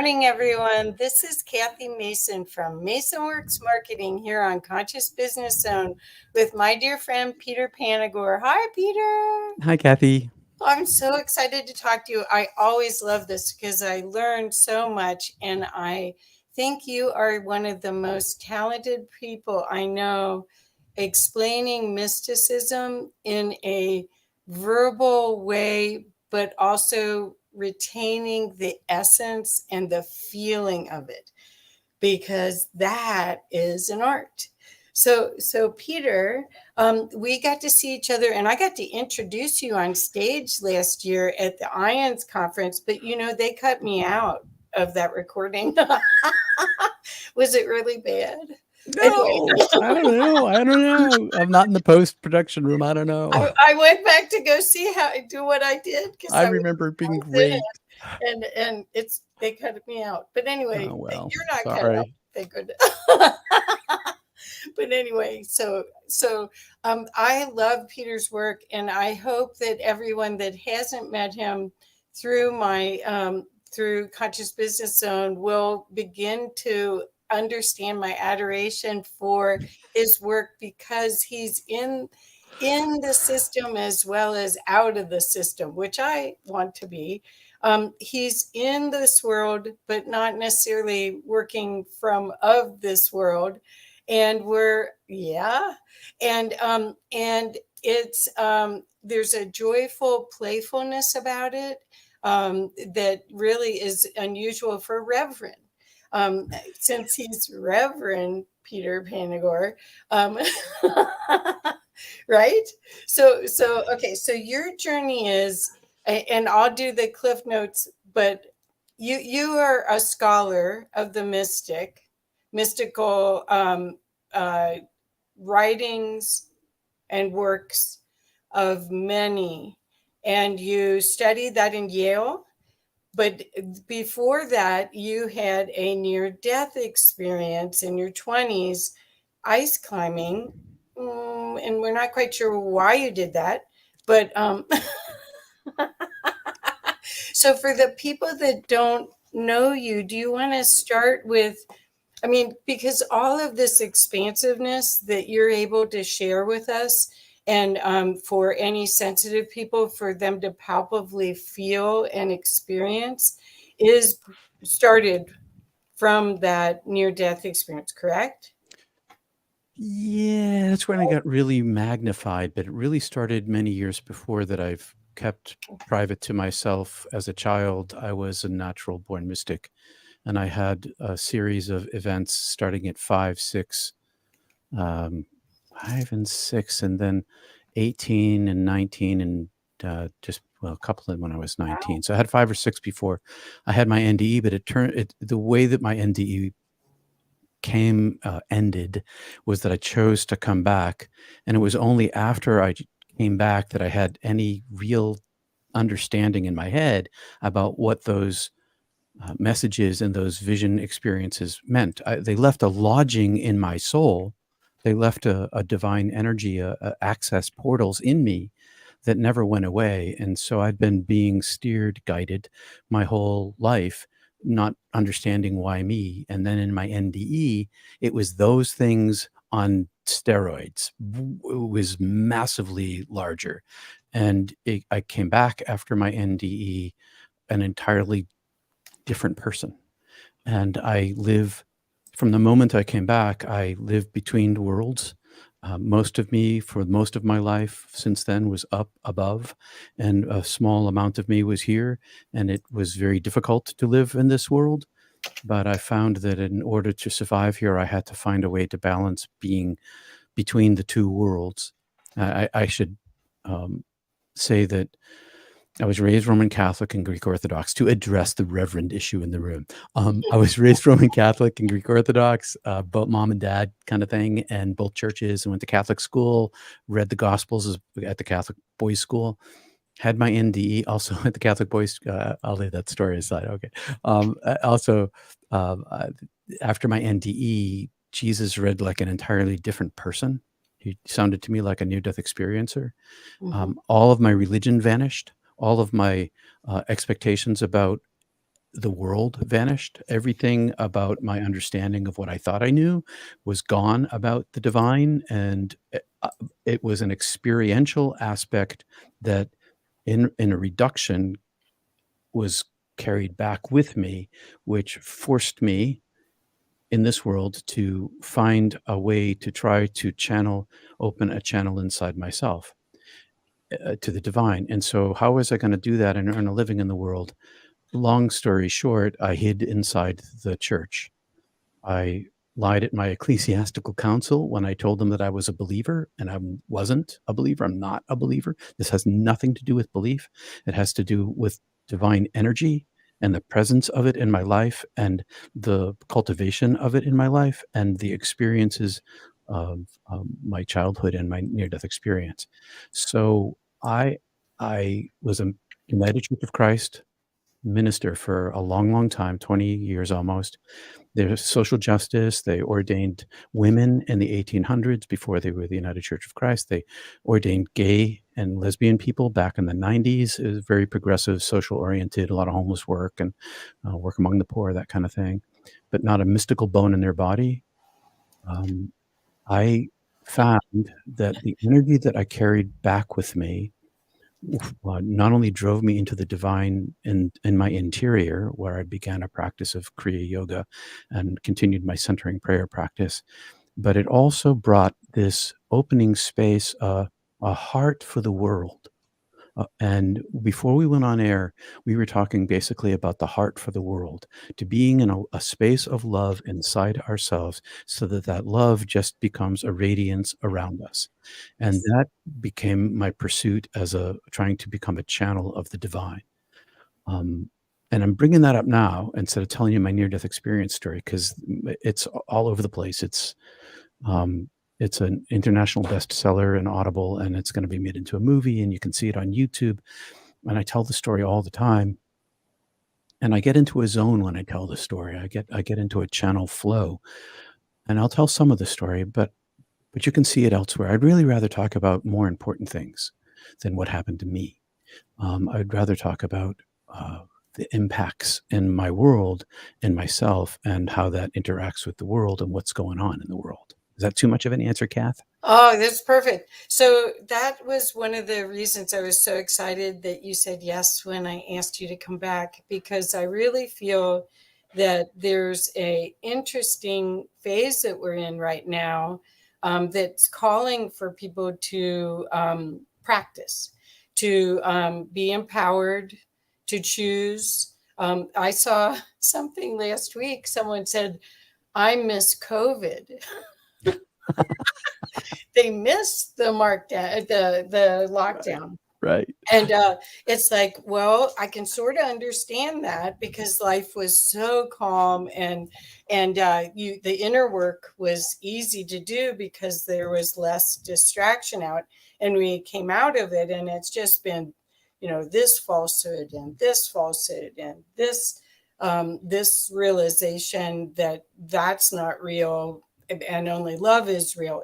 morning, everyone. This is Kathy Mason from Mason Works Marketing here on Conscious Business Zone with my dear friend, Peter Panagore. Hi, Peter. Hi, Kathy. I'm so excited to talk to you. I always love this because I learned so much, and I think you are one of the most talented people I know explaining mysticism in a verbal way, but also retaining the essence and the feeling of it, because that is an art. So Peter, we got to see each other, and I got to introduce you on stage last year at the IONS conference, but they cut me out of that recording. Was it really bad? No, I don't know. I don't know. I'm not in the post-production room. I don't know. I went back to go see how I do what I did, because I remember it being great. And they cut me out. But anyway, Oh, well, you're not cut sorry. out. Thank goodness. But anyway, so I love Peter's work, and I hope that everyone that hasn't met him through my through Conscious Business Zone will begin to understand my adoration for his work, because he's in the system as well as out of the system, which I want to be. He's in this world, but not necessarily working from of this world. And and it's there's a joyful playfulness about it that really is unusual for Reverend. Since he's Reverend Peter Panagore, right? So okay, so your journey is, and I'll do the cliff notes, but you are a scholar of the mystical writings and works of many, and you studied that in Yale. But before that, you had a near-death experience in your 20s, ice climbing, and we're not quite sure why you did that. But so for the people that don't know you, do you want to start with, I mean, because all of this expansiveness that you're able to share with us, and for any sensitive people, for them to palpably feel and experience, is started from that near-death experience, correct? Yeah, that's when I got really magnified, but it really started many years before that. I've kept private to myself. As a child, I was a natural born mystic, and I had a series of events starting at 5, 6, 5 and 6, and then 18 and 19, and a couple of them when I was 19. So I had 5 or 6 before I had my NDE, but the way that my NDE ended was that I chose to come back, and it was only after I came back that I had any real understanding in my head about what those messages and those vision experiences meant. They left a lodging in my soul. They left a divine energy, access portals in me that never went away. And so I'd been being steered, guided my whole life, not understanding why me. And then in my NDE, it was those things on steroids. It was massively larger. And I came back after my NDE an entirely different person. And from the moment I came back, I lived between worlds. Most of me, for most of my life since then, was up above, and a small amount of me was here. And it was very difficult to live in this world. But I found that in order to survive here, I had to find a way to balance being between the two worlds. I should say that I was raised Roman Catholic and Greek Orthodox, to address the reverend issue in the room. I was raised Roman Catholic and Greek Orthodox, both mom and dad kind of thing, and both churches, and went to Catholic school, read the Gospels at the Catholic boys' school, had my NDE also at the Catholic boys. I'll leave that story aside. Okay. Also, after my NDE, Jesus read like an entirely different person. He sounded to me like a near-death experiencer. Mm-hmm. All of my religion vanished. All of my expectations about the world vanished. Everything about my understanding of what I thought I knew was gone about the divine, and it was an experiential aspect that, in a reduction, was carried back with me, which forced me in this world to find a way to try to open a channel inside myself to the divine. And so, how was I going to do that and earn a living in the world? Long story short, I hid inside the church. I lied at my ecclesiastical council when I told them that I was a believer, and I wasn't a believer. I'm not a believer. This has nothing to do with belief. It has to do with divine energy and the presence of it in my life and the cultivation of it in my life and the experiences of my childhood and my near-death experience. So I was a United Church of Christ minister for a long, long time, 20 years almost. There's social justice. They ordained women in the 1800s before they were the United Church of Christ. They ordained gay and lesbian people back in the 90s. It was very progressive, social oriented, a lot of homeless work and work among the poor, that kind of thing, but not a mystical bone in their body. I found that the energy that I carried back with me not only drove me into the divine in my interior, where I began a practice of Kriya Yoga and continued my centering prayer practice, but it also brought this opening space, a heart for the world. And before we went on air, we were talking basically about the heart for the world, to being in a space of love inside ourselves so that that love just becomes a radiance around us. And that became my pursuit as trying to become a channel of the divine. And I'm bringing that up now instead of telling you my near-death experience story because it's all over the place. It's an international bestseller in Audible, and it's going to be made into a movie, and you can see it on YouTube. And I tell the story all the time, and I get into a zone when I tell the story. I get into a channel flow, and I'll tell some of the story, but you can see it elsewhere. I'd really rather talk about more important things than what happened to me. I'd rather talk about the impacts in my world and myself, and how that interacts with the world and what's going on in the world. Is that too much of an answer, Kath? Oh, that's perfect. So that was one of the reasons I was so excited that you said yes when I asked you to come back, because I really feel that there's a interesting phase that we're in right now that's calling for people to practice, to be empowered, to choose. I saw something last week. Someone said, I miss COVID. They missed the lockdown. Right. And it's like, well, I can sort of understand that because life was so calm and the inner work was easy to do because there was less distraction out, and we came out of it, and it's just been, this falsehood and this falsehood and this realization that that's not real and only love is real.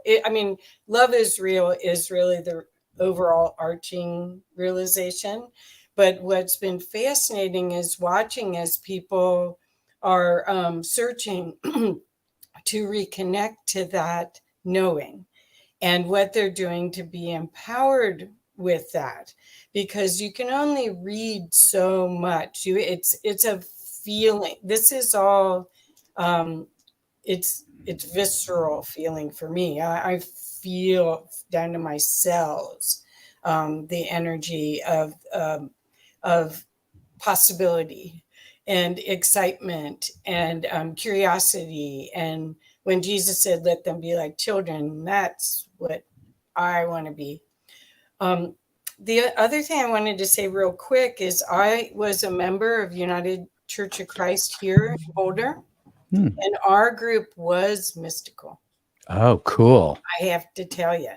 Love is real is really the overall arching realization. But what's been fascinating is watching as people are searching to reconnect to that knowing and what they're doing to be empowered with that, because you can only read so much. It's a feeling. This is all it's visceral feeling for me. I feel down to my cells the energy of possibility and excitement and curiosity. And when Jesus said, "Let them be like children," that's what I want to be. The other thing I wanted to say real quick is I was a member of United Church of Christ here in Boulder. And our group was mystical. Oh, cool. I have to tell you.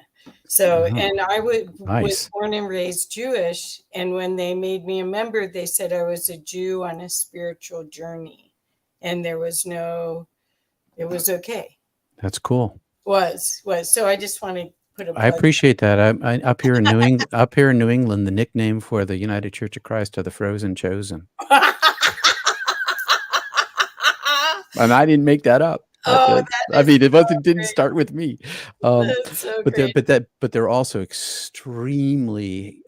So, and I was Nice. born and raised Jewish. And when they made me a member, they said I was a Jew on a spiritual journey. And it was okay. That's cool. Was. So I just want to put a plug. I appreciate that. I up here in New England, the nickname for the United Church of Christ are the Frozen Chosen. And I didn't make that up. Oh, I that is mean, it so didn't great. start with me. Um, That's so but great. they're also extremely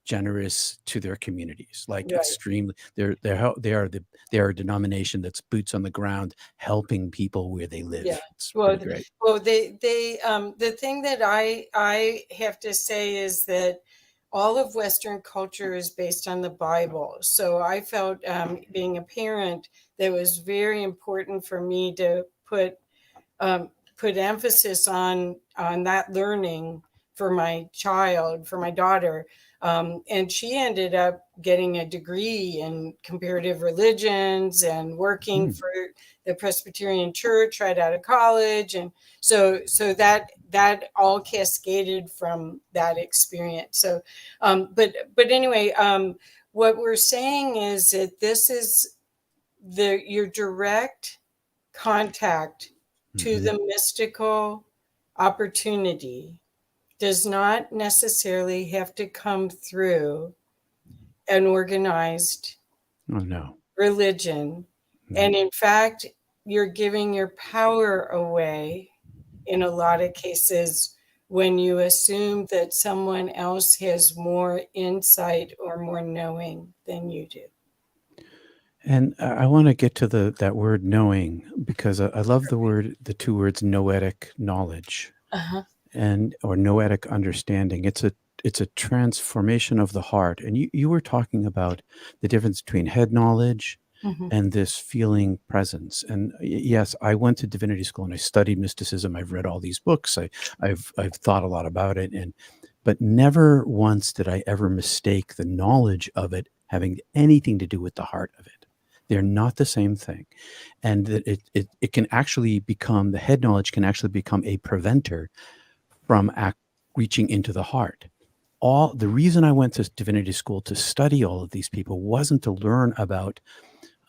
generous to their communities. Like Right. extremely, they are a denomination that's boots on the ground, helping people where they Yeah. live. It's Well, pretty great. the thing that I have to say is that all of Western culture is based on the Bible. So I felt, being a parent, that was very important for me to um, put emphasis on that learning for my child, for my daughter. And she ended up getting a degree in comparative religions and working Mm. for the Presbyterian Church right out of college. And so that all cascaded from that experience. So, but anyway, what we're saying is that this is your direct contact to Mhm. the mystical opportunity does not necessarily have to come through an organized Oh, no. religion. No. And in fact, you're giving your power away in a lot of cases when you assume that someone else has more insight or more knowing than you do. And I wanna get to that word knowing because I love the 2 words noetic knowledge Uh-huh. and or noetic understanding. It's a transformation of the heart. And you were talking about the difference between head knowledge Mhm. and this feeling presence. And yes, I went to divinity school and I studied mysticism. I've read all these books. I've thought a lot about it, and but never once did I ever mistake the knowledge of it having anything to do with the heart of it. They're not the same thing. And that it can actually become the head knowledge can actually become a preventer from reaching into the heart. All the reason I went to divinity school to study all of these people wasn't to learn about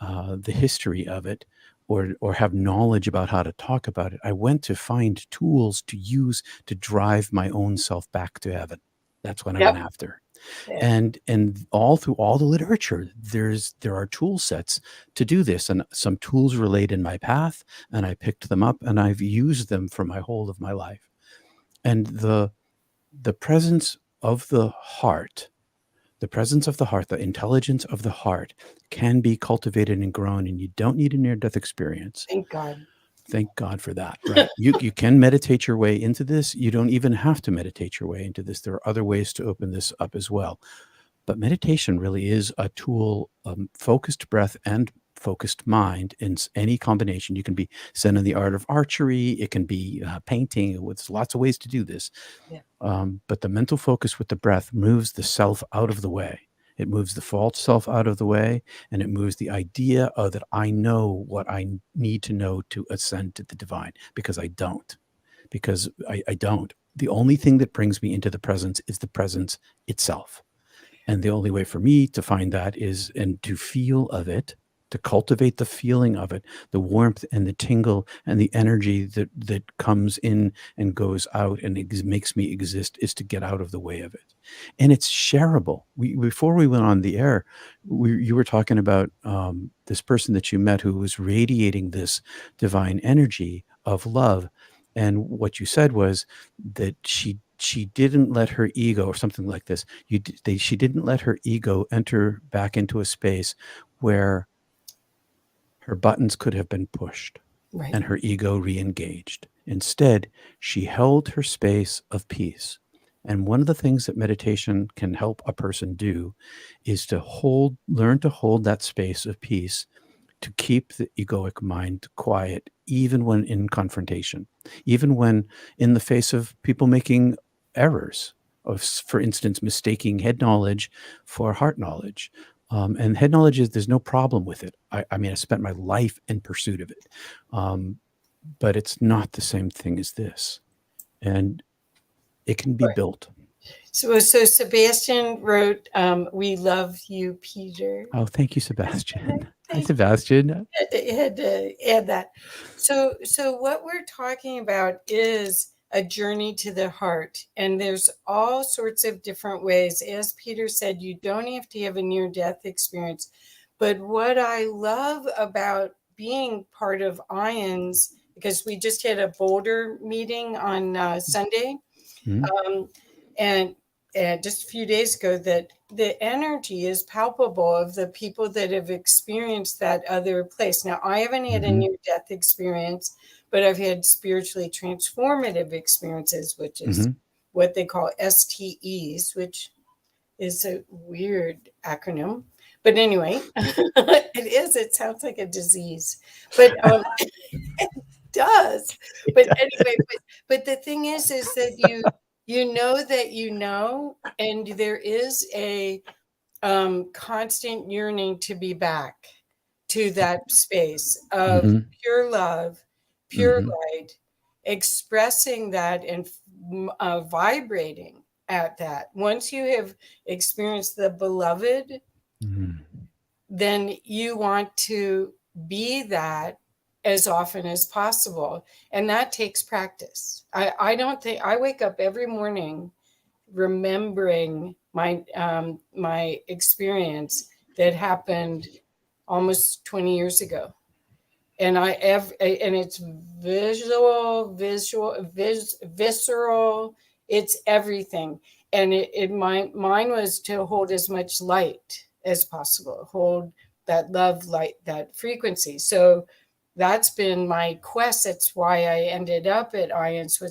the history of it or have knowledge about how to talk about it. I went to find tools to use to drive my own self back to heaven. That's what I Yep. went after. Yeah. And all through all the literature, there are tool sets to do this, and some tools were laid in my path, and I picked them up, and I've used them for my whole of my life. And the presence of the heart the presence of the heart, the intelligence of the heart can be cultivated and grown, and you don't need a near-death experience. Thank God. Thank God for that, right? You can meditate your way into this. You don't even have to meditate your way into this. There are other ways to open this up as well. But meditation really is a tool, focused breath and focused mind in any combination. You can be Zen in the art of archery. It can be painting. There's lots of ways to do this. Yeah. But the mental focus with the breath moves the self out of the way. It moves the false self out of the way, and it moves the idea of that I know what I need to know to ascend to the divine, because I don't. Because I don't. The only thing that brings me into the presence is the presence itself. And the only way for me to find that is and to feel of it, to cultivate the feeling of it, the warmth and the tingle and the energy that comes in and goes out and makes me exist, is to get out of the way of it. And it's shareable. We before we went on the air, you were talking about this person that you met who was radiating this divine energy of love, and what you said was that she didn't let her ego, or something like this. She didn't let her ego enter back into a space where her buttons could have been pushed Right. and her ego re-engaged. Instead, she held her space of peace. And one of the things that meditation can help a person do is to learn to hold that space of peace, to keep the egoic mind quiet, even when in confrontation, even when in the face of people making errors, of, for instance, mistaking head knowledge for heart knowledge. And head knowledge there's no problem with it. I mean, I spent my life in pursuit of it. Um, but it's not the same thing as this. And it can be Right. built. So Sebastian wrote, "We love you, Peter." Oh, thank you, Sebastian. Hi, Thank Sebastian. had to add that. So what we're talking about is a journey to the heart, and there's all sorts of different ways. As Peter said, you don't have to have a near-death experience. But what I love about being part of IONS, because we just had a Boulder meeting on Sunday, and just a few days ago, that the energy is palpable of the people that have experienced that other place. Now, I haven't had a near-death experience, but I've had spiritually transformative experiences, which is what they call STEs, which is a weird acronym. But anyway, it is. It sounds like a disease, but it does. But anyway, but the thing is that you know that you know, and there is a constant yearning to be back to that space of pure love, pure light, expressing that and vibrating at that. Once you have experienced the beloved, then you want to be that as often as possible. And that takes practice. I don't think I wake up every morning remembering my my experience that happened almost 20 years ago. And and it's visceral, it's everything. And mine was to hold as much light as possible, hold that love, light, that frequency. So that's been my quest. That's why I ended up at IONS.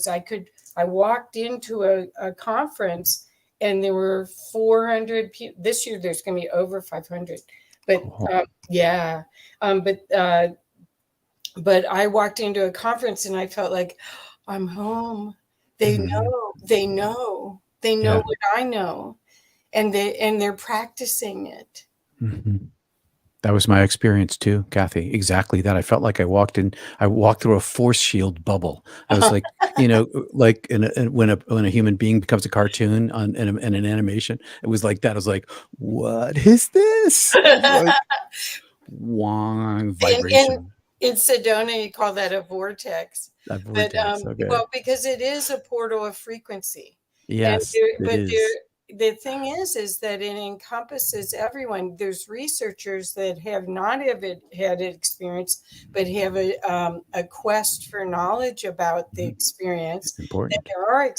I walked into a conference and there were 400 people. This year there's going to be over 500. But but I walked into a conference and I felt like I'm home. They know what I know, and they're practicing it. That was my experience too, Kathy. Exactly that. I felt like I walked through a force shield bubble. I was like, like when a human being becomes a cartoon in an animation, it was like that. I was like, what is this? Like, vibration. In Sedona, you call that a vortex. A vortex, okay. Well, because it is a portal of frequency. Yes, the thing is that it encompasses everyone. There's researchers that have not had it experienced, but have a quest for knowledge about the experience. It's important. And there are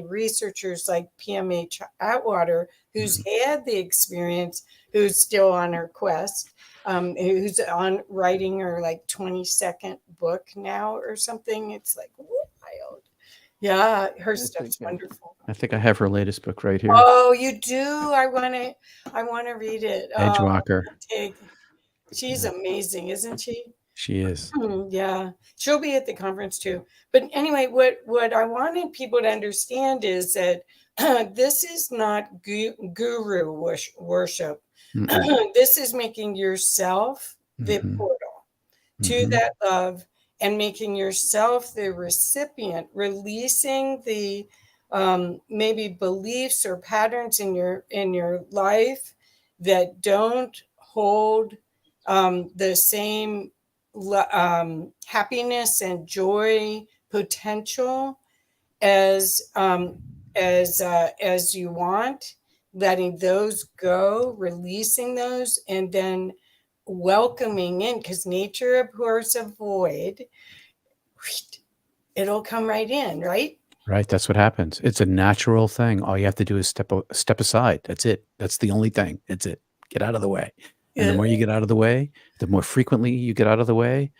researchers like PMH Atwater, who's had the experience, who's still on her quest. Who's on writing her like 22nd book now or something. It's like wild. Yeah, her stuff's wonderful. I think I have her latest book right here. Oh, you do? I want to read it. Edgewalker. She's amazing, isn't she? She is. Yeah, she'll be at the conference too. But anyway, what I wanted people to understand is that this is not guru worship. This is making yourself the portal to that love, and making yourself the recipient, releasing the maybe beliefs or patterns in your life that don't hold the same happiness and joy potential as you want. Letting those go, releasing those, and then welcoming in, because nature abhors a void. It'll come right in, right? Right. That's what happens. It's a natural thing. All you have to do is step aside. That's it. That's the only thing. It's it. Get out of the way. And the more you get out of the way, the more frequently you get out of the way,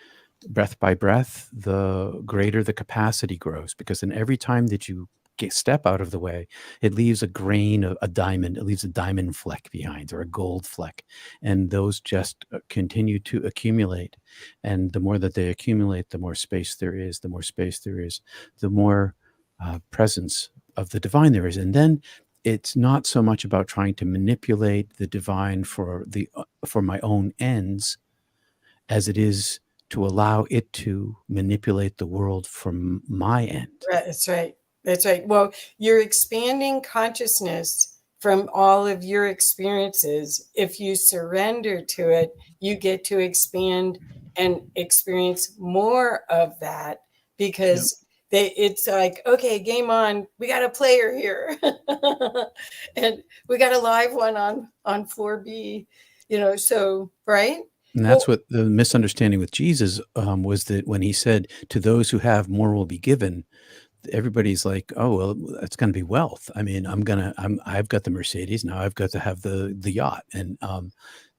breath by breath, the greater the capacity grows. Because in every time that you step out of the way, it leaves a grain of a diamond. It leaves a diamond fleck behind, or a gold fleck, and those just continue to accumulate. And the more that they accumulate, the more space there is. The more space there is, the more presence of the divine there is. And then it's not so much about trying to manipulate the divine for my own ends, as it is to allow it to manipulate the world from my end. That's right. That's right. Well, you're expanding consciousness from all of your experiences. If you surrender to it, you get to expand and experience more of that, because it's like, okay, game on. We got a player here. And we got a live one on floor B, so, right? And that's Well, what the misunderstanding with Jesus was, that when he said, "To those who have, more will be given," everybody's like, "Oh, well, that's going to be wealth. I mean, I've got the Mercedes, now I've got to have the yacht," and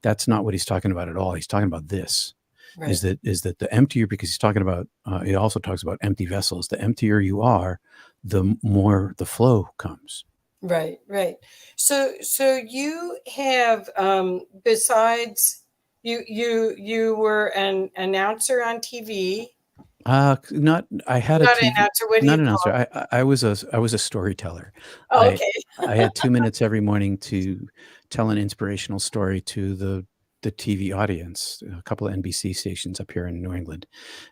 that's not what he's talking about at all. He's talking about this. right. Is that the emptier, because he's talking about, he also talks about empty vessels. The emptier you are, the more the flow comes. Right, right. So you have besides you were an announcer on TV. Not I had a Not an TV, announcer. What do not you an call announcer. it? I was a storyteller. Oh, I okay. I had 2 minutes every morning to tell an inspirational story to the TV audience, a couple of NBC stations up here in New England.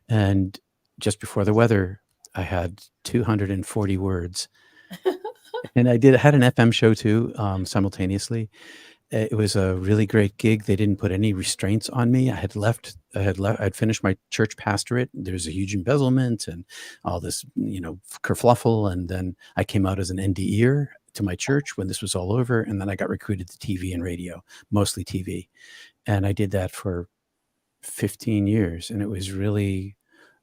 And just before the weather, I had 240 words. And I had an FM show too, simultaneously. It was a really great gig. They didn't put any restraints on me. I'd finished my church pastorate. There's a huge embezzlement and all this, kerfluffle. And then I came out as an NDEer to my church when this was all over. And then I got recruited to TV and radio, mostly TV. And I did that for 15 years. And it was really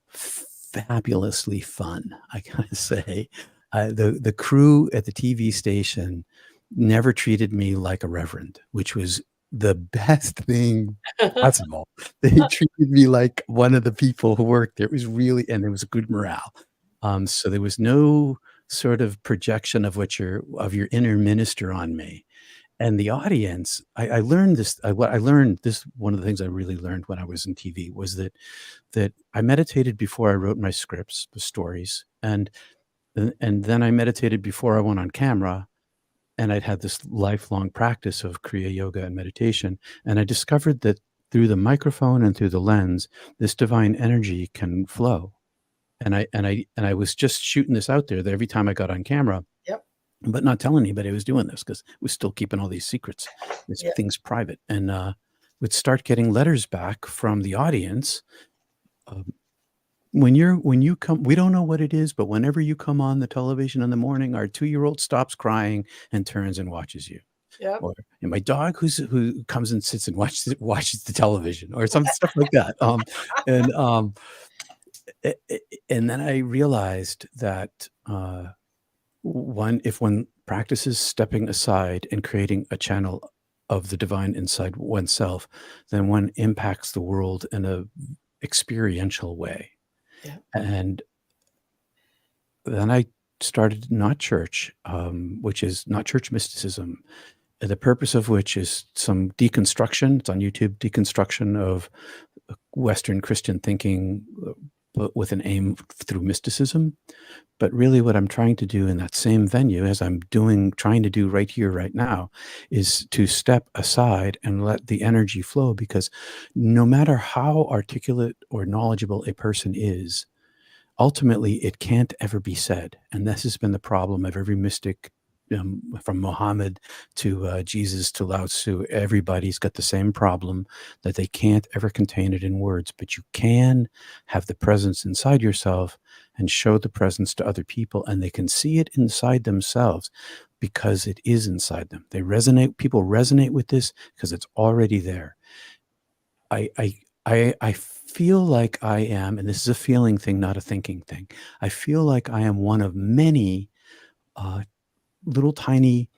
fabulously fun, I gotta say. The crew at the TV station never treated me like a reverend, which was the best thing possible. They treated me like one of the people who worked there. It was really, and there was a good morale. So there was no sort of projection of of your inner minister on me. And the audience, I learned this. What I learned this, one of the things I really learned when I was in TV was that I meditated before I wrote my scripts, the stories, and then I meditated before I went on camera, and I'd had this lifelong practice of Kriya Yoga and meditation, and I discovered that through the microphone and through the lens, this divine energy can flow. And I was just shooting this out there that every time I got on camera, Yep. but not telling anybody I was doing this, because I was still keeping all these secrets, these Yeah. things private, and would start getting letters back from the audience. Um, when you come, we don't know what it is, but whenever you come on the television in the morning, our 2-year-old stops crying and turns and watches you. Yep. Or, and my dog who comes and sits and watches the television, or some stuff like that. And and then I realized that one practices stepping aside and creating a channel of the divine inside oneself, then one impacts the world in a experiential way. Yeah. And then I started Not Church, which is Not Church Mysticism, the purpose of which is some deconstruction. It's on YouTube, deconstruction of Western Christian thinking, but with an aim through mysticism. But really, what I'm trying to do in that same venue, as trying to do right here, right now, is to step aside and let the energy flow. Because no matter how articulate or knowledgeable a person is, ultimately it can't ever be said. And this has been the problem of every mystic, from Muhammad to Jesus to Lao Tzu. Everybody's got the same problem, that they can't ever contain it in words, but you can have the presence inside yourself and show the presence to other people, and they can see it inside themselves because it is inside them. People resonate with this because it's already there. I feel like I am, and this is a feeling thing, not a thinking thing. I feel like I am one of many uh, little tiny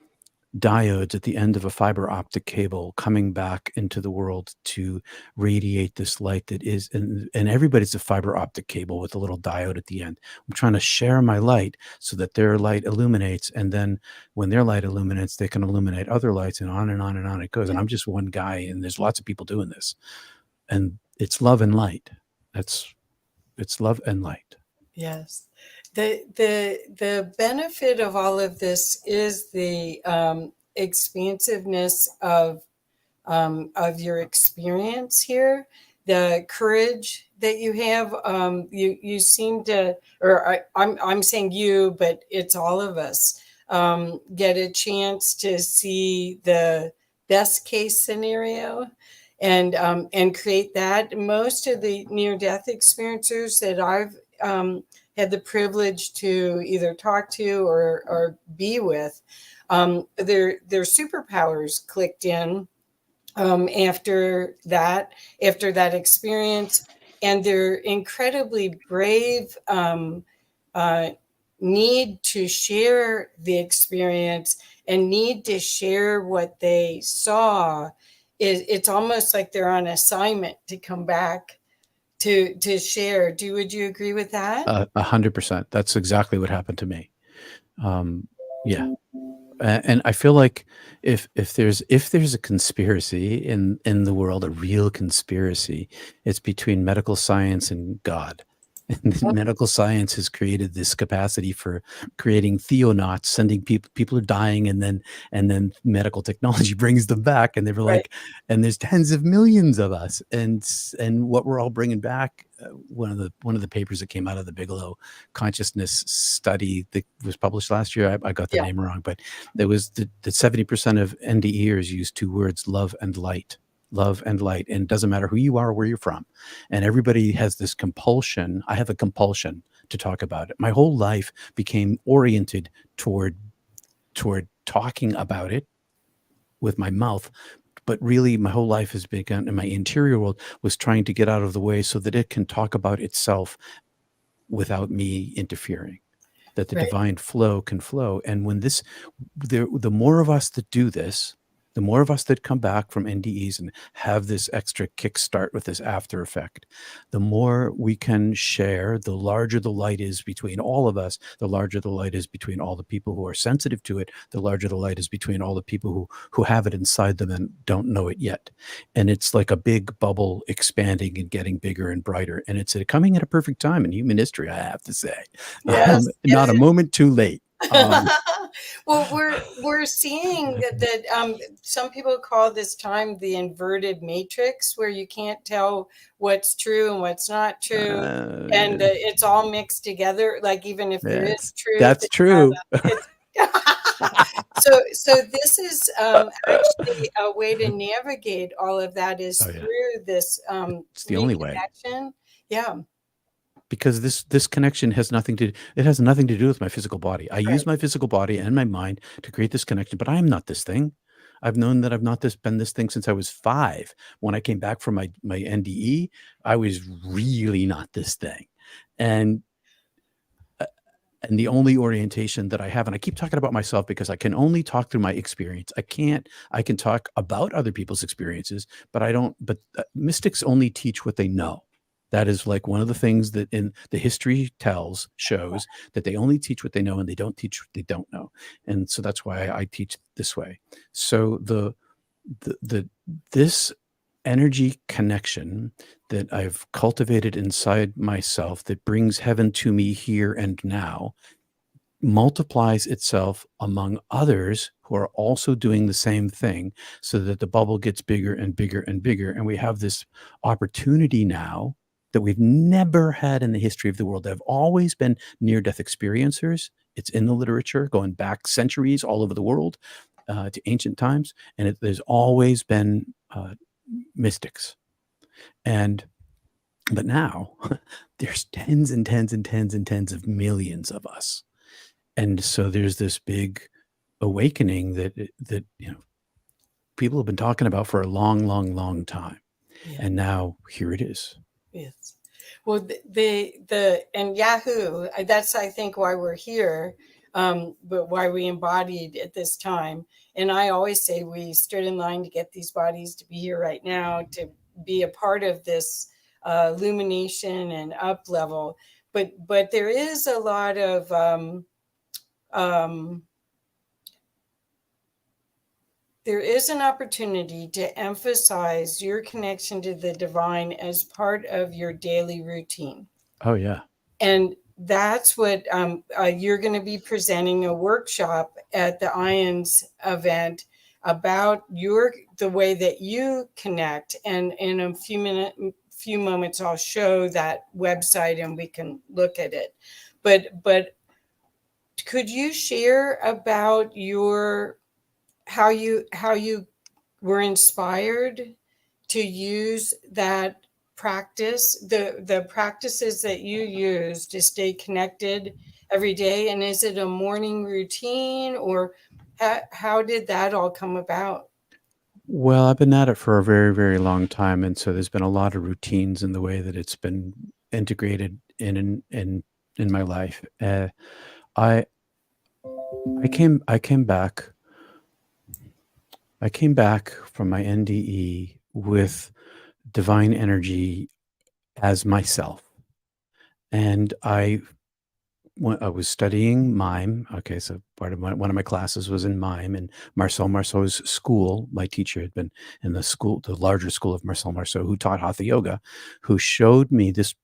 diodes at the end of a fiber optic cable coming back into the world to radiate this light that is, and everybody's a fiber optic cable with a little diode at the end. I'm trying to share my light so that their light illuminates, and then when their light illuminates, they can illuminate other lights, and on and on and on it goes. And I'm just one guy, and there's lots of people doing this, and it's love and light. It's love and light. Yes. The benefit of all of this is the expansiveness of your experience here, the courage that you have. You seem to, or I'm saying you, but it's all of us, get a chance to see the best case scenario and create that. Most of the near death experiencers that I've had the privilege to either talk to or be with, their superpowers clicked in after that experience, and they're incredibly brave, uh, need to share the experience and need to share what they saw. It's almost like they're on assignment to come back to share. Would you agree with that? 100%. That's exactly what happened to me. Yeah. And I feel like if there's a conspiracy in the world, a real conspiracy, it's between medical science and God. And medical science has created this capacity for creating theonauts, sending people are dying, and then medical technology brings them back, and they were Right. like, and there's tens of millions of us, and what we're all bringing back. One of the papers that came out of the Bigelow consciousness study that was published last year, I got the Yeah. name wrong, but there was that 70% of NDEs use two words, love and light. Love and light. And it doesn't matter who you are or where you're from. And everybody has this compulsion. I have a compulsion to talk about it. My whole life became oriented toward talking about it with my mouth. But really, my whole life has begun, and my interior world was trying to get out of the way so that it can talk about itself without me interfering, that the Right. divine flow can flow. And when the more of us that do this, the more of us that come back from NDEs and have this extra kickstart with this after effect, the more we can share, the larger the light is between all of us, the larger the light is between all the people who are sensitive to it, the larger the light is between all the people who have it inside them and don't know it yet. And it's like a big bubble expanding and getting bigger and brighter. And it's coming at a perfect time in human history, I have to say. Yes. Not a Yes. moment too late. Well, we're seeing that some people call this time the inverted matrix, where you can't tell what's true and what's not true, and Yeah, it's all mixed together. Like, even if there is truth, that's true. it's so this is actually a way to navigate all of that, is Oh yeah, through this it's the only way, reconnection. Yeah. because this connection has nothing to it has nothing to do with my physical body. I use Right. my physical body and my mind to create this connection, but I am not this thing. I've known that I've not been this thing since I was 5. When I came back from my NDE, I was really not this thing. And and the only orientation that I have, and I keep talking about myself because I can only talk through my experience. I can talk about other people's experiences, but I don't, but mystics only teach what they know. That is like one of the things that in the history shows that they only teach what they know and they don't teach what they don't know. And so that's why I teach this way. So this energy connection that I've cultivated inside myself that brings heaven to me here and now multiplies itself among others who are also doing the same thing, so that the bubble gets bigger and bigger and bigger. And we have this opportunity now that we've never had in the history of the world. There have always been near-death experiencers. It's in the literature going back centuries all over the world, to ancient times. And there's always been mystics. But now there's tens and tens and tens and tens of millions of us. And so there's this big awakening that people have been talking about for a long, long, long time. Yeah. And now here it is. Yes. Well, the and Yahoo, that's, I think, why we're here, but why we embodied at this time. And I always say we stood in line to get these bodies to be here right now, to be a part of this illumination and up level. But there is a lot of um, there is an opportunity to emphasize your connection to the divine as part of your daily routine. Oh yeah. And that's what you're going to be presenting a workshop at the Ions event about the way that you connect. And in a few moments, I'll show that website and we can look at it. But could you share about how you were inspired to use that practice, the practices that you use to stay connected every day? And is it a morning routine, or how did that all come about? Well, I've been at it for a very, very long time, and so there's been a lot of routines in the way that it's been integrated in my life. I I came back from my NDE with divine energy as myself, and when I was studying mime. Okay, so part of one of my classes was in mime, and Marcel Marceau's school. My teacher had been in the larger school of Marcel Marceau, who taught Hatha yoga, who showed me this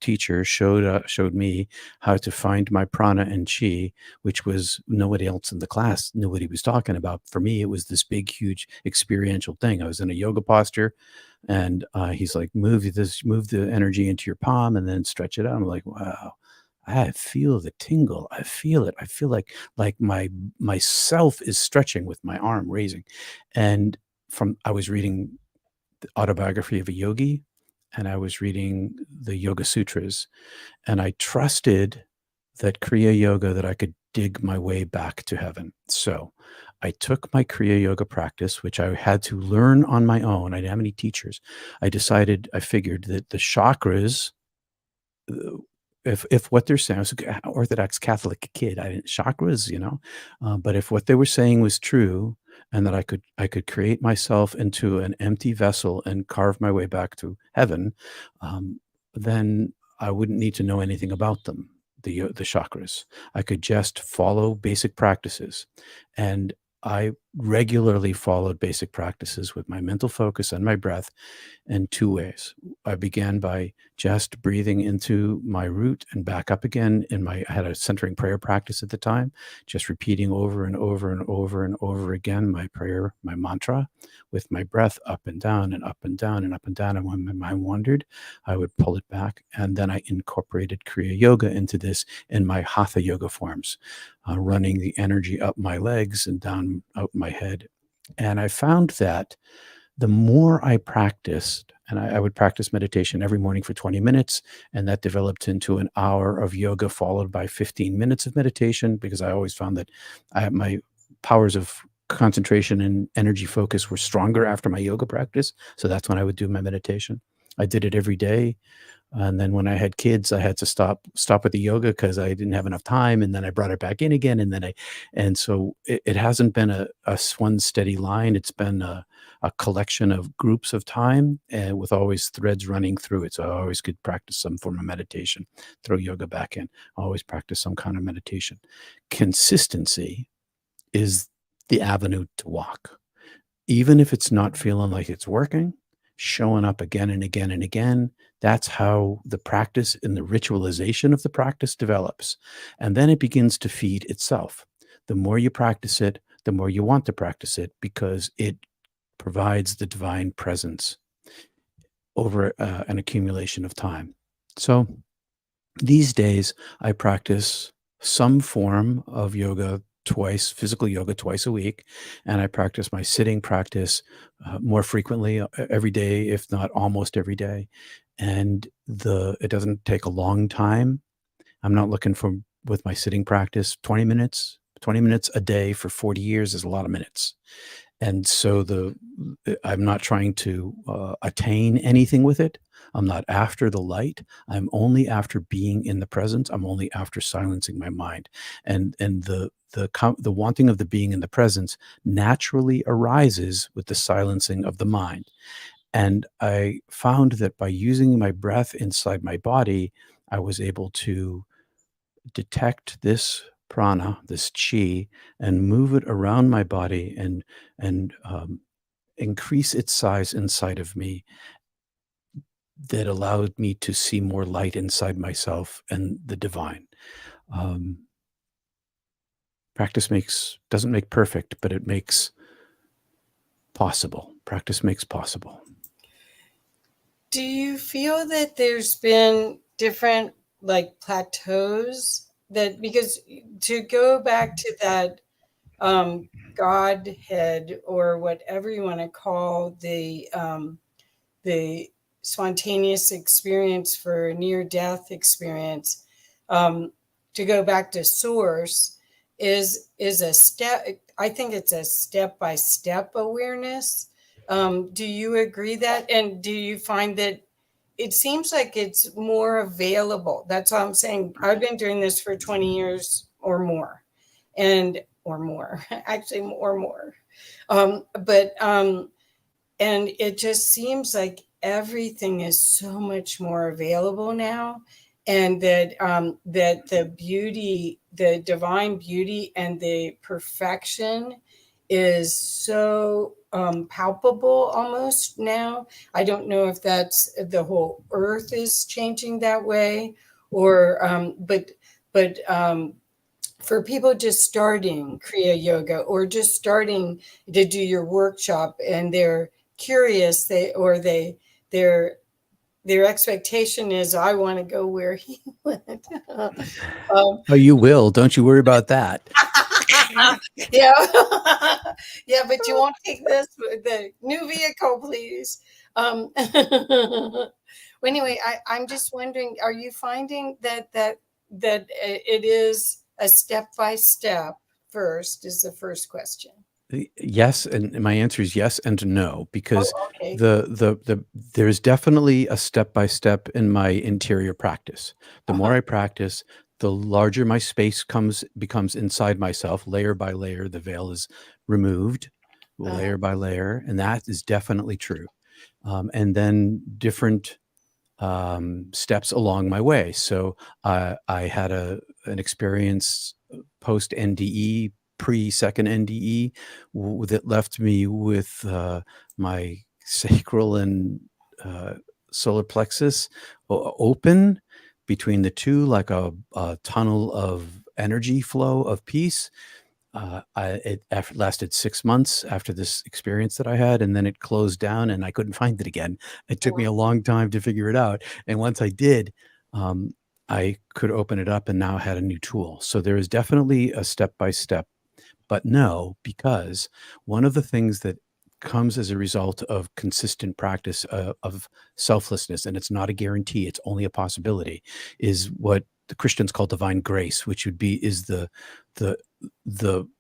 teacher showed me how to find my prana and chi, which was nobody else in the class knew what he was talking about. For me, it was this big, huge experiential thing. I was in a yoga posture, and he's like, move the energy into your palm, and then stretch it out. I'm like, wow. I feel the tingle. I feel it. I feel like my self is stretching with my arm raising. And I was reading the autobiography of a yogi, and I was reading the Yoga Sutras, and I trusted that Kriya Yoga, that I could dig my way back to heaven. So I took my Kriya Yoga practice, which I had to learn on my own. I didn't have any teachers. I figured that the chakras, uh, if what they're saying, I was an Orthodox Catholic kid, I didn't chakras, but if what they were saying was true, and that I could create myself into an empty vessel and carve my way back to heaven, then I wouldn't need to know anything about them, the chakras. I could just follow basic practices, and I regularly followed basic practices with my mental focus and my breath in two ways. I began by just breathing into my root and back up again. I had a centering prayer practice at the time, just repeating over and over and over and over again my prayer, my mantra, with my breath up and down and up and down and up and down. And when my mind wandered, I would pull it back. And then I incorporated Kriya Yoga into this in my Hatha yoga forms, running the energy up my legs and down out my head. And I found that the more I practiced, and I would practice meditation every morning for 20 minutes, and that developed into an hour of yoga followed by 15 minutes of meditation, because I always found that my powers of concentration and energy focus were stronger after my yoga practice. So that's when I would do my meditation. I did it every day. And then when I had kids, I had to stop with the yoga because I didn't have enough time. And then I brought it back in again. And so it hasn't been a one steady line. It's been a collection of groups of time, and with always threads running through it. So I always could practice some form of meditation, throw yoga back in, always practice some kind of meditation. Consistency is the avenue to walk. Even if it's not feeling like it's working, showing up again and again and again, that's how the practice and the ritualization of the practice develops. And then it begins to feed itself. The more you practice it, the more you want to practice it, because it provides the divine presence over an accumulation of time. So these days, I practice some form of physical yoga twice a week, and I practice my sitting practice more frequently, every day, if not almost every day. And it doesn't take a long time. I'm not looking for, with my sitting practice, 20 minutes a day for 40 years is a lot of minutes. And so I'm not trying to attain anything with it. I'm not after the light. I'm only after being in the present. I'm only after silencing my mind. And the wanting of the being in the presence naturally arises with the silencing of the mind. And I found that by using my breath inside my body, I was able to detect this prana, this chi, and move it around my body, and increase its size inside of me, that allowed me to see more light inside myself and the divine. Um, Practice doesn't make perfect, but it makes possible. Practice makes possible. Do you feel that there's been different like plateaus that, because to go back to that Godhead, or whatever you want to call the spontaneous experience for near death experience, to go back to source is a step. I think it's a step by step awareness. Do you agree that? And do you find that it seems like it's more available? That's all I'm saying. I've been doing this for 20 years or more, or more, actually, or more. And it just seems like everything is so much more available now, and that the beauty, the divine beauty, and the perfection is so palpable almost now. I don't know if that's the whole earth is changing that way, or but for people just starting Kriya Yoga, or just starting to do your workshop, and they're curious, their expectation is, I want to go where he went. Oh, you will. Don't you worry about that. Yeah. Yeah, but you won't take the new vehicle, please. Well, anyway, I'm just wondering, are you finding that it is a step by step first, is the first question. Yes, and my answer is yes and no, because Oh, okay. there's definitely a step by step in my interior practice. The more I practice, the larger my space becomes inside myself, layer by layer. The veil is removed, layer by layer, and that is definitely true. And then different steps along my way. So I had an experience post NDE, pre-second NDE, that left me with my sacral and solar plexus open between the two, like a tunnel of energy flow of peace. It lasted 6 months after this experience that I had, and then it closed down and I couldn't find it again. It took me a long time to figure it out. And once I did, I could open it up and now had a new tool. So there is definitely a step by step, but no, because one of the things that comes as a result of consistent practice of selflessness, and it's not a guarantee, it's only a possibility, is what the Christians call divine grace, which is the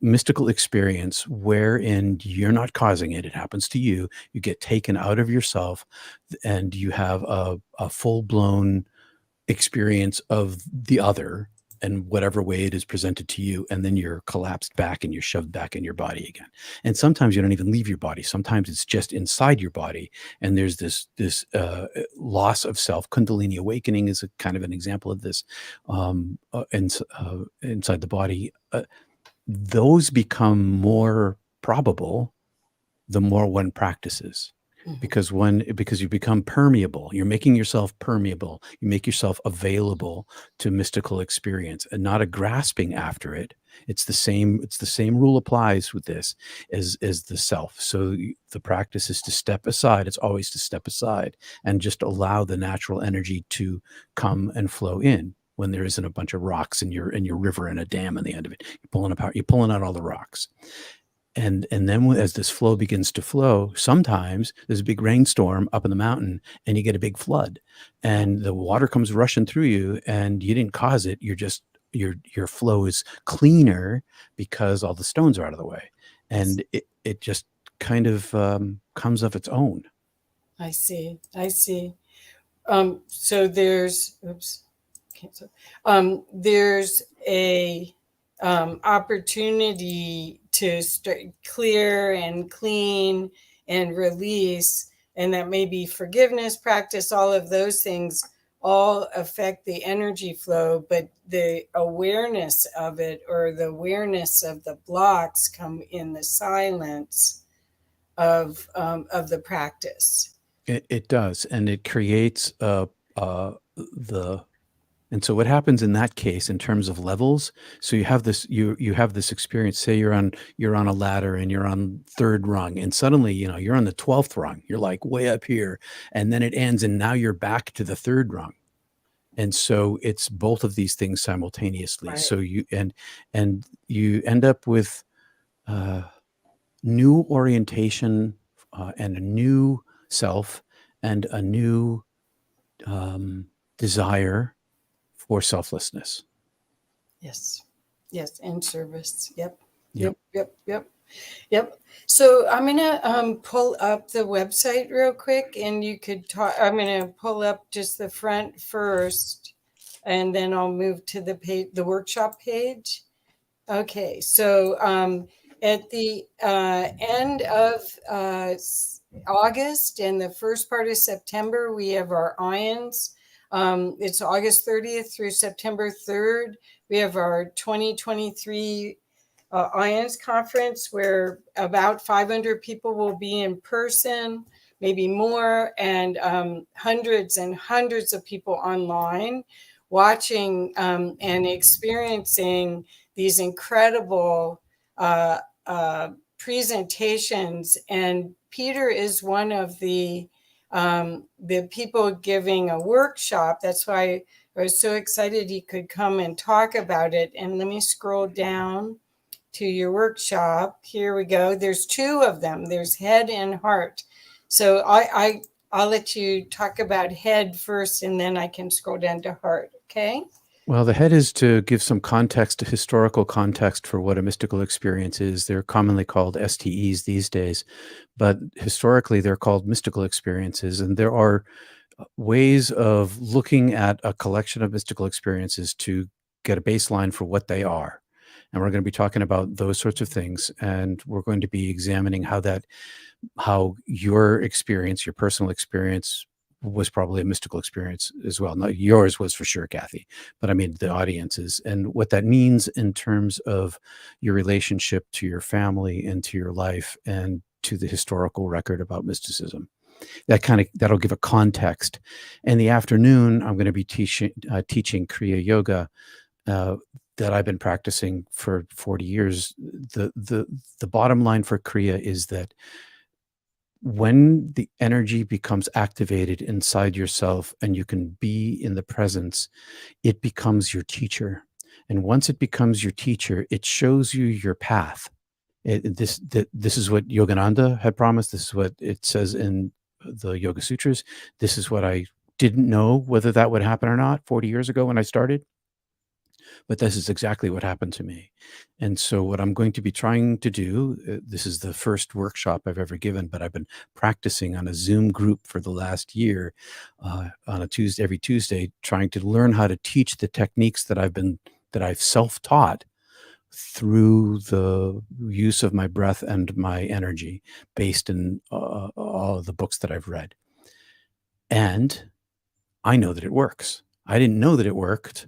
mystical experience wherein you're not causing it. It happens to you. You get taken out of yourself, and you have a full-blown experience of the other and whatever way it is presented to you, and then you're collapsed back and you're shoved back in your body again. And sometimes you don't even leave your body. Sometimes it's just inside your body, and there's this loss of self. Kundalini awakening is a kind of an example of this, inside the body. Those become more probable the more one practices, because you become permeable. You're making yourself permeable. You make yourself available to mystical experience, and not a grasping after it. It's the same rule applies with this as the self. So the practice is to step aside. It's always to step aside and just allow the natural energy to come and flow in. When there isn't a bunch of rocks in your river and a dam on the end of it, you're pulling out all the rocks. And then as this flow begins to flow, sometimes there's a big rainstorm up in the mountain and you get a big flood, and the water comes rushing through you, and you didn't cause it. You're just, your flow is cleaner because all the stones are out of the way, and it just kind of comes of its own. I see. So there's there's a opportunity to clear and clean and release, and that maybe forgiveness practice, all of those things all affect the energy flow, but the awareness of it, or the awareness of the blocks, come in the silence of the practice. It does, and it creates and so what happens in that case in terms of levels, so you have this experience. Say you're on a ladder and you're on third rung, and suddenly you're on the 12th rung. You're like way up here, and then it ends, and now you're back to the third rung. And so it's both of these things simultaneously. Right. So you end up with new orientation, and a new self, and a new desire for selflessness. Yes, and service. Yep. Yep. So I'm gonna pull up the website real quick, and you could talk. I'm gonna pull up just the front first, and then I'll move to the page, the workshop page. Okay. So at the end of August and the first part of September, we have our ions. It's August 30th through September 3rd. We have our 2023 IONS conference where about 500 people will be in person, maybe more, and hundreds and hundreds of people online watching and experiencing these incredible presentations. And Peter is one of the people giving a workshop. That's why I was so excited he could come and talk about it. And let me scroll down to your workshop. Here we go. There's two of them. There's head and heart. So I'll let you talk about head first, and then I can scroll down to heart. Okay. Well, the head is to give some context, historical context for what a mystical experience is. They're commonly called STEs these days, but historically they're called mystical experiences. And there are ways of looking at a collection of mystical experiences to get a baseline for what they are. And we're going to be talking about those sorts of things. And we're going to be examining how your experience, your personal experience, was probably a mystical experience as well. Not yours was for sure, Kathy, but I mean the audiences, and what that means in terms of your relationship to your family and to your life and to the historical record about mysticism. That'll give a context. In the afternoon, I'm going to be teaching Kriya Yoga that I've been practicing for 40 years. The bottom line for Kriya is that when the energy becomes activated inside yourself and you can be in the presence, it becomes your teacher. And once it becomes your teacher, it shows you your path. This is what Yogananda had promised. This is what it says in the Yoga Sutras. This is what I didn't know whether that would happen or not 40 years ago when I started. But this is exactly what happened to me. And so what I'm going to be trying to do, this is the first workshop I've ever given, but I've been practicing on a Zoom group for the last year on a Tuesday, every Tuesday, trying to learn how to teach the techniques that I've self-taught through the use of my breath and my energy based in all of the books that I've read. And I know that it works. I didn't know that it worked.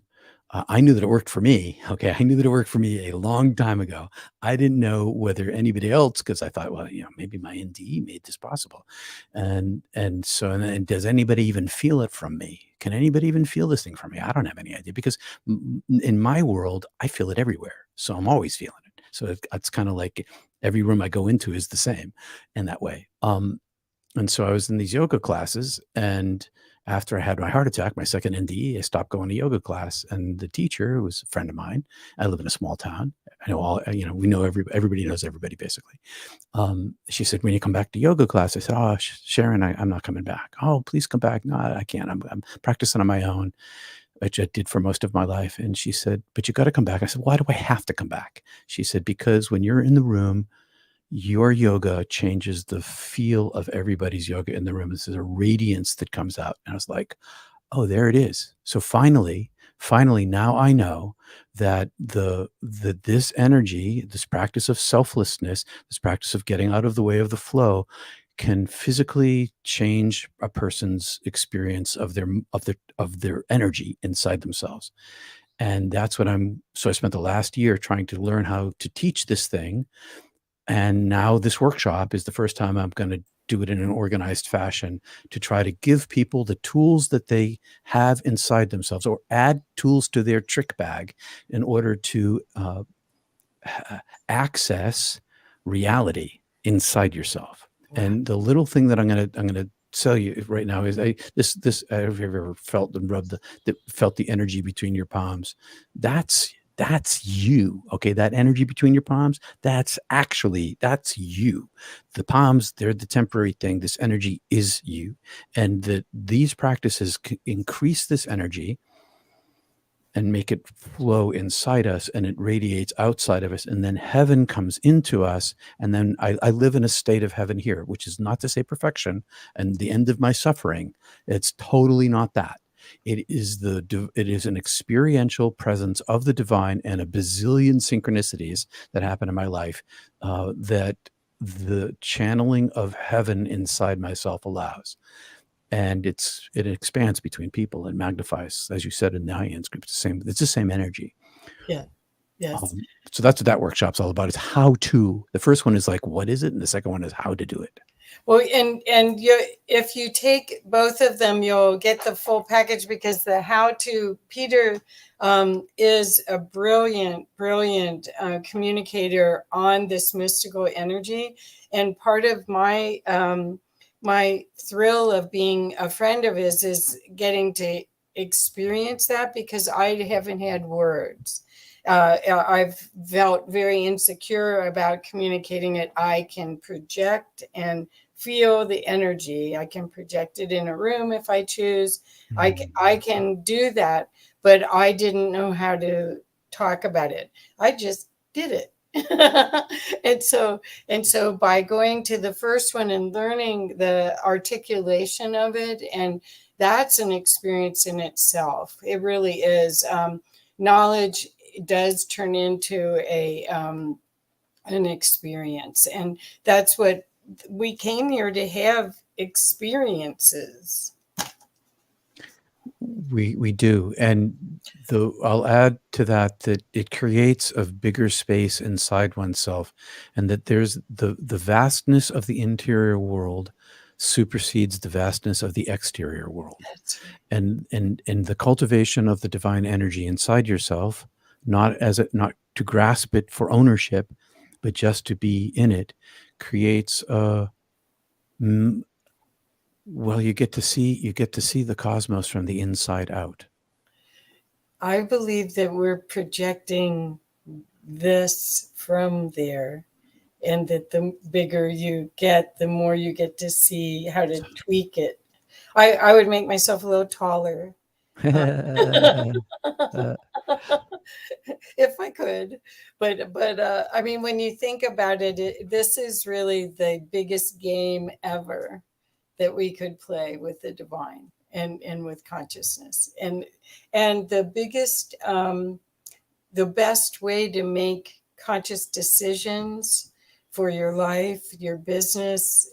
I knew that it worked for me. Okay. I knew that it worked for me a long time ago. I didn't know whether anybody else, because I thought, well, maybe my NDE made this possible. And does anybody even feel it from me? Can anybody even feel this thing from me? I don't have any idea, because in my world, I feel it everywhere. So I'm always feeling it. So it's kind of like every room I go into is the same in that way. And so I was in these yoga classes, and after I had my heart attack, my second NDE, I stopped going to yoga class. And the teacher, who was a friend of mine, I live in a small town. I know we know everybody knows everybody basically. She said, when you come back to yoga class, I said, oh, Sharon, I'm not coming back. Oh, please come back. No, I can't. I'm practicing on my own, which I did for most of my life. And she said, but you got to come back. I said, why do I have to come back? She said, because when you're in the room, your yoga changes the feel of everybody's yoga in the room. This is a radiance that comes out. And I was like, oh, there it is. So finally, now I know that this energy, this practice of selflessness, this practice of getting out of the way of the flow, can physically change a person's experience of their energy inside themselves. And that's what so I spent the last year trying to learn how to teach this thing. And now this workshop is the first time I'm going to do it in an organized fashion to try to give people the tools that they have inside themselves, or add tools to their trick bag in order to access reality inside yourself. Wow. And the little thing that I'm going to tell you right now is this have you ever felt and felt the energy between your palms? That's you. Okay. That energy between your palms, that's you. The palms, they're the temporary thing. This energy is you. And these practices increase this energy. and make it flow inside us, and it radiates outside of us, and then heaven comes into us, and then I live in a state of heaven here, which is not to say perfection and the end of my suffering. It's totally not that. It is an experiential presence of the divine and a bazillion synchronicities that happen in my life that the channeling of heaven inside myself allows. And it expands between people and magnifies, as you said in the high-end group. It's the same energy. Yeah. Yes. So that's what that workshop's all about. Is how to. The first one is like, what is it? And the second one is how to do it. Well, and if you take both of them, you'll get the full package, because the how to, Peter is a brilliant communicator on this mystical energy. And part of my my thrill of being a friend of his is getting to experience that, because I haven't had words. I've felt very insecure about communicating it. I can project and feel the energy. I can project it in a room if I choose. I can do that, but I didn't know how to talk about it. I just did it. and so by going to the first one and learning the articulation of it, and that's an experience in itself. It really is. Knowledge does turn into an experience, and that's what we came here to have, experiences. We do, and I'll add to that it creates a bigger space inside oneself, and that there's the vastness of the interior world supersedes the vastness of the exterior world. That's right. And the cultivation of the divine energy inside yourself, not to grasp it for ownership, but just to be in it, creates well, you get to see the cosmos from the inside out. I believe that we're projecting this from there, and that the bigger you get, the more you get to see how to tweak it. I would make myself a little taller if I could, but I mean, when you think about it, this is really the biggest game ever that we could play with the divine and with consciousness, and the biggest the best way to make conscious decisions for your life, your business,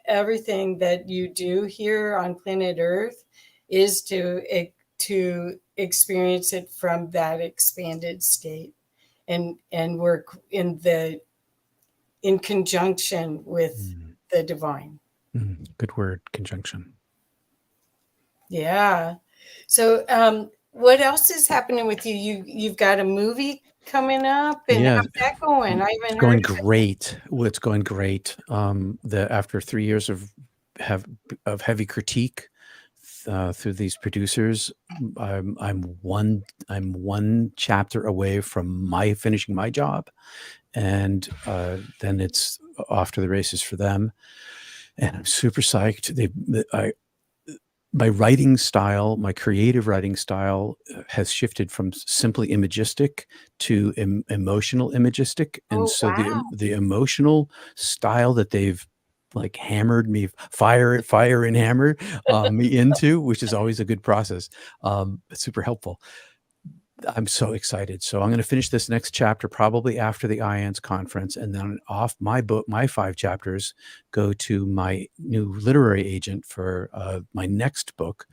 everything that you do here on planet Earth, is to experience it from that expanded state, and work in conjunction with the divine. Good word, conjunction. Yeah. So what else is happening with you? You've got a movie coming up, and Yeah. how's that going? I It's haven't going heard of it. great. Well, it's going great. After 3 years of heavy critique through these producers, I'm one chapter away from finishing my job, and then it's off to the races for them, and I'm super psyched. My writing style, my creative writing style, has shifted from simply imagistic to emotional imagistic. And Oh, so wow. the emotional style that they've like hammered me, fire and hammer me into, which is always a good process. It's super helpful. I'm so excited. So I'm going to finish this next chapter probably after the IANS conference, and then off my book, my 5 chapters go to my new literary agent for my next book,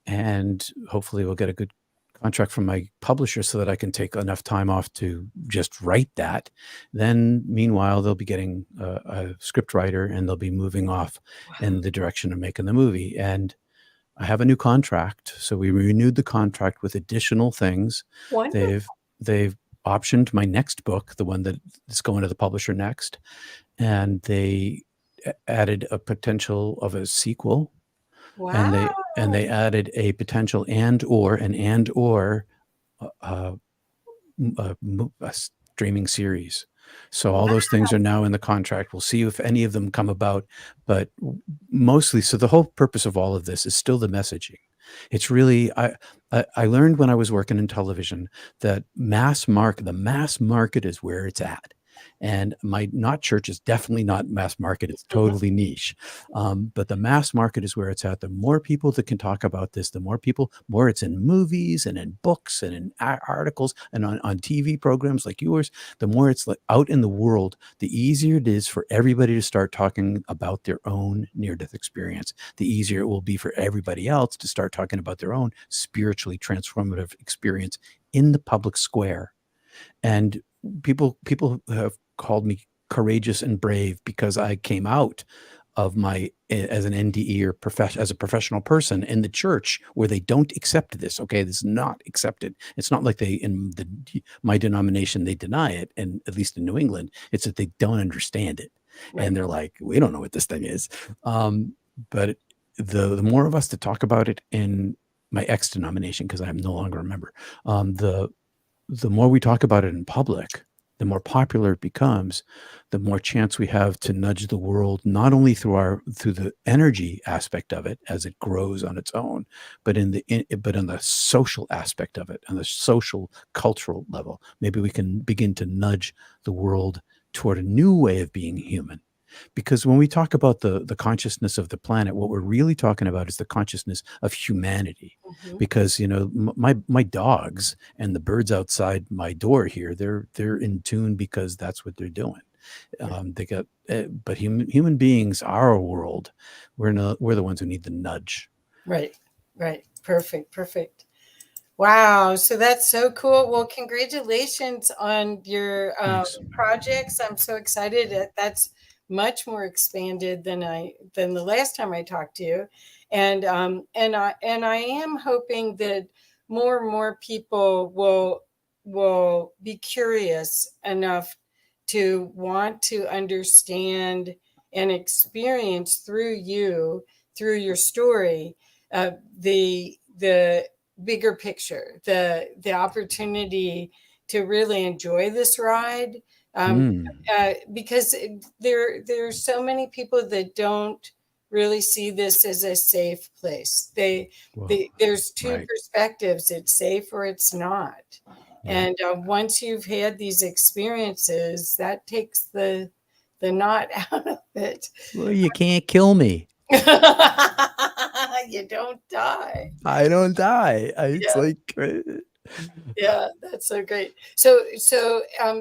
and hopefully we'll get a good contract from my publisher so that I can take enough time off to just write that. Then meanwhile, they'll be getting a script writer, and they'll be moving off in the direction of making the movie. And I have a new contract, so we renewed the contract with additional things. Wonderful. They've optioned my next book, the one that is going to the publisher next, and they added a potential of a sequel, and Wow. they added a potential and or a streaming series. So all those things are now in the contract. We'll see if any of them come about, but mostly, so the whole purpose of all of this is still the messaging. It's really I learned when I was working in television that the mass market is where it's at. And my not church is definitely not mass market. It's Mhm. totally niche. But the mass market is where it's at. The more people that can talk about this, the more it's in movies and in books and in articles and on TV programs like yours, the more it's like out in the world, the easier it is for everybody to start talking about their own near-death experience. The easier it will be for everybody else to start talking about their own spiritually transformative experience in the public square. And people have called me courageous and brave because I came out of my as an NDE or as a professional person in the church where they don't accept this. Okay, this is not accepted. It's not like my denomination they deny it, and at least in New England, it's that they don't understand it, Right. and they're like, we don't know what this thing is. But the more of us to talk about it in my ex denomination, because I am no longer a member, the more we talk about it in public, the more popular it becomes, the more chance we have to nudge the world, not only through the energy aspect of it as it grows on its own, but in the social aspect of it, on the social cultural level. Maybe we can begin to nudge the world toward a new way of being human. Because when we talk about the consciousness of the planet, what we're really talking about is the consciousness of humanity. Mhm. Because my dogs and the birds outside my door here, they're in tune because that's what they're doing. They got, but human beings, our world, we're the ones who need the nudge. Right. Right. Perfect. Perfect. Wow. So that's so cool. Well, congratulations on your Thanks. projects. I'm so excited. That's much more expanded than the last time I talked to you. And I am hoping that more and more people will be curious enough to want to understand and experience through your story, the bigger picture, the opportunity to really enjoy this ride. Um, Mm, because there's so many people that don't really see this as a safe place. well, There's two right. perspectives: it's safe or it's not. Yeah. And once you've had these experiences, that takes the not out of it. Well, you can't kill me. You don't die. I don't die. It's Yeah. like, Yeah, that's so great. So,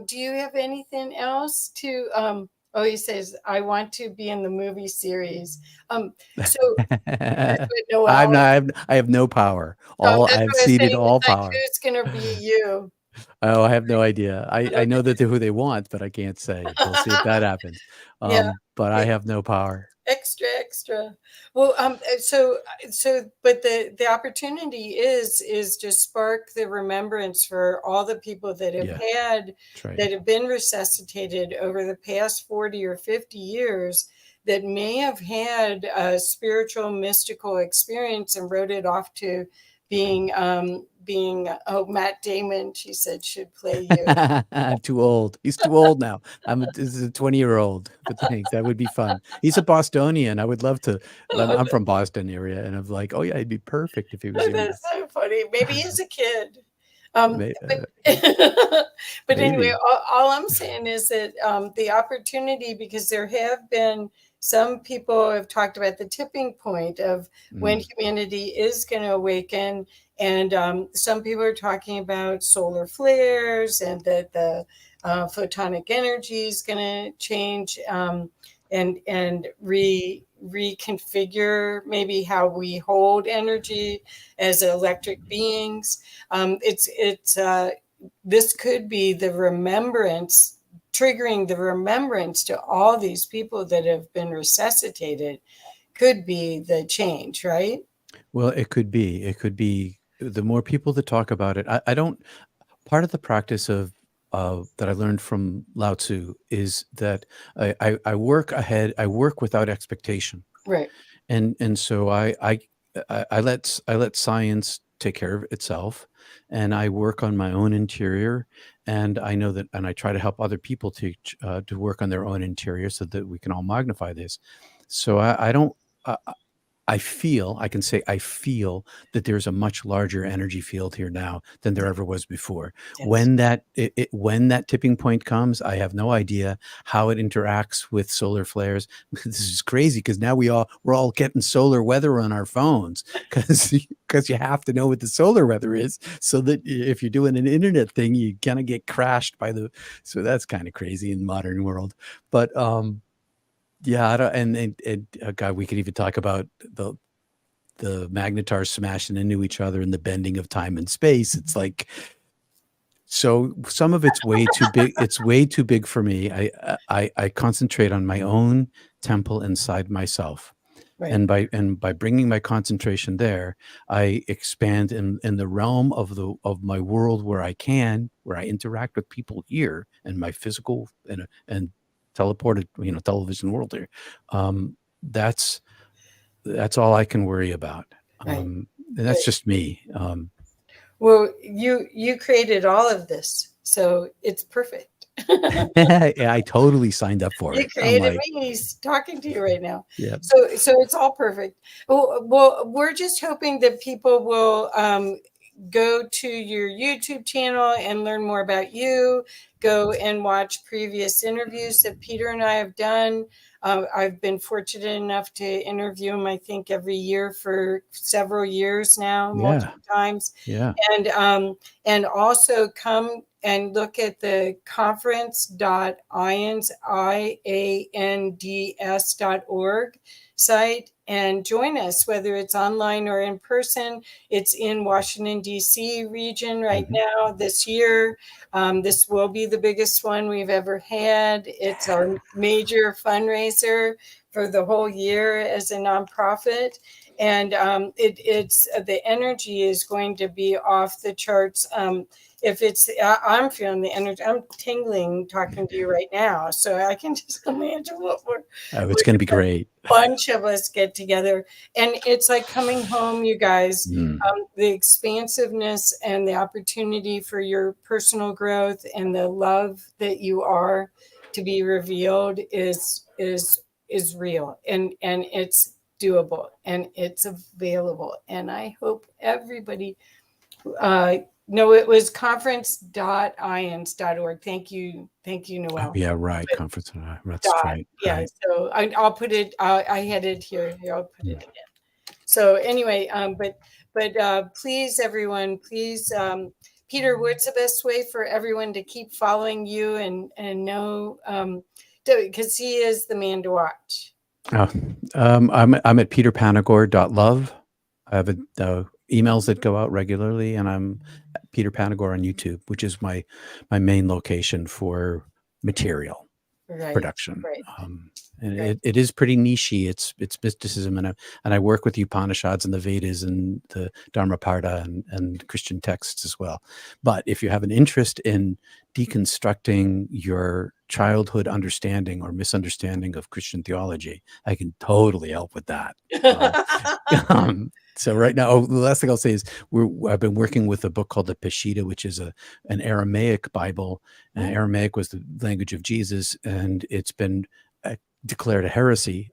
do you have anything else to, oh, he says, I want to be in the movie series. Um, so that's what I'm Noel, not. I have no power. that's I've what I was ceded saying. all It's like, power. who's gonna be you? Oh, I have no idea. I know Okay. that they're who they want, but I can't say. We'll see if that happens. Yeah. But I have no power. Extra, extra. Well, but the opportunity is to spark the remembrance for all the people Yeah, that's right. that have been resuscitated over the past 40 or 50 years that may have had a spiritual mystical experience and wrote it off to being oh, Matt Damon, she said, should play you. I'm too old. He's too old now. This is a 20-year-old. But thanks. That would be fun. He's a Bostonian. I would love to. I'm from Boston area, and I'm like, oh yeah, it'd be perfect if he was younger. That's so funny. Maybe as a kid. Um, May- but uh, but anyway, Maybe. all I'm saying is that the opportunity, because there have been some people have talked about the tipping point of when Mm. humanity is going to awaken, and some people are talking about solar flares and that the photonic energy is going to change, and reconfigure maybe how we hold energy as electric beings. This could be the remembrance, triggering the remembrance to all these people that have been resuscitated, could be the change, right? Well, it could be. It could be the more people that talk about it. I don't. Part of the practice of that I learned from Lao Tzu is that I work ahead. I work without expectation, Right. and so I let science take care of itself, and I work on my own interior, and I know that, and I try to help other people to work on their own interior so that we can all magnify this. So I don't. I can say I feel that there's a much larger energy field here now than there ever was before. Yes. When that tipping point comes, I have no idea how it interacts with solar flares. This is crazy because now we're all getting solar weather on our phones because you have to know what the solar weather is so that if you're doing an internet thing, you kind of get crashed by so that's kind of crazy in the modern world. But yeah, I don't, and God, we could even talk about the magnetars smashing into each other and the bending of time and space. It's like, so some of it's way too big. It's way too big for me. I concentrate on my own temple inside myself. Right. And by bringing my concentration there, I expand in the realm of my world where I interact with people here in my physical and teleported, television world here. That's all I can worry about. Right. And that's Right. just me. Well, you created all of this, so it's perfect. Yeah, I totally signed up for You it. I'm created like, me. He's talking to you right now. yeah. So it's all perfect. Well, we're just hoping that people will go to your YouTube channel and learn more about you. Go and watch previous interviews that Peter and I have done. I've been fortunate enough to interview him, I think, every year for several years now, Yeah. multiple times. Yeah. And also come and look at the conference.iands.org site and join us, whether it's online or in person. It's in Washington, D.C. region right now this year. This will be the biggest one we've ever had. It's our major fundraiser for the whole year as a nonprofit. And it's the energy is going to be off the charts. I'm feeling the energy. I'm tingling talking to you right now, so I can just imagine It's going to be great. Bunch of us get together, and it's like coming home, you guys. The expansiveness and the opportunity for your personal growth and the love that you are to be revealed is real, and it's doable and it's available. And I hope everybody no, it was conference.ians.org. Thank you, Noel. Oh, yeah, right. Conference. That's right. Yeah, Right. so I'll put it, I had it here. I'll put it again. So anyway, but please, everyone, please, Peter, what's the best way for everyone to keep following you and know, because he is the man to watch. I'm at peterpanagore.love. I have emails that go out regularly, and I'm at Peter Panagore on YouTube, which is my main location for material production. Right. And it is pretty nichey. It's mysticism, and I work with the Upanishads and the Vedas and the Dharmapada and Christian texts as well. But if you have an interest in deconstructing your childhood understanding or misunderstanding of Christian theology, I can totally help with that. So right now, the last thing I'll say is I've been working with a book called the Peshitta, which is an Aramaic Bible. And Aramaic was the language of Jesus, and it's been declared a heresy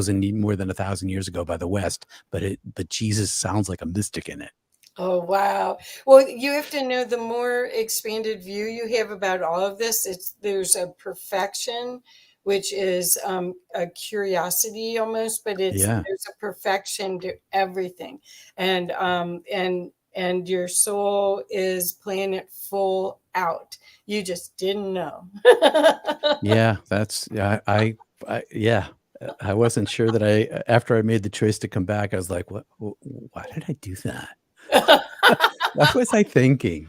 more than 1,000 years ago by the West. But Jesus sounds like a mystic in it. Oh, wow. Well, you have to know, the more expanded view you have about all of this, there's a perfection, which is a curiosity almost, but there's a perfection to everything. And your soul is playing it full out. You just didn't know. Yeah, I wasn't sure that after I made the choice to come back, I was like, why did I do that? What was I thinking?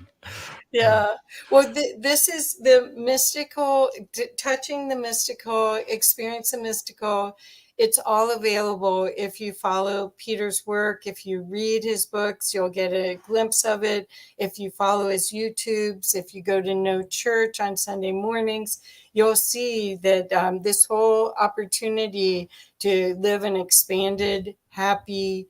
Yeah. Well, this is the mystical, touching the mystical, experience the mystical. It's all available if you follow Peter's work. If you read his books, you'll get a glimpse of it. If you follow his YouTubes, if you go to No Church on Sunday mornings, you'll see that this whole opportunity to live an expanded, happy,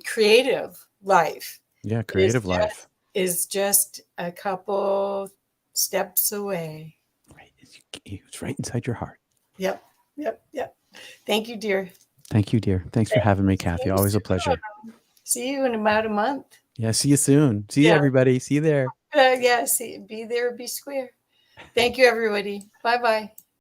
creative life. Yeah, creative life is just a couple steps away. Right. It's right inside your heart. Yep. Thank you, dear. Thank Thank you, dear. Thanks for having me, Kathy. Always a pleasure. See you in about a month. Yeah, see you soon. See you, everybody. See you there. Yeah, be there, be square. Thank you, everybody. Bye-bye.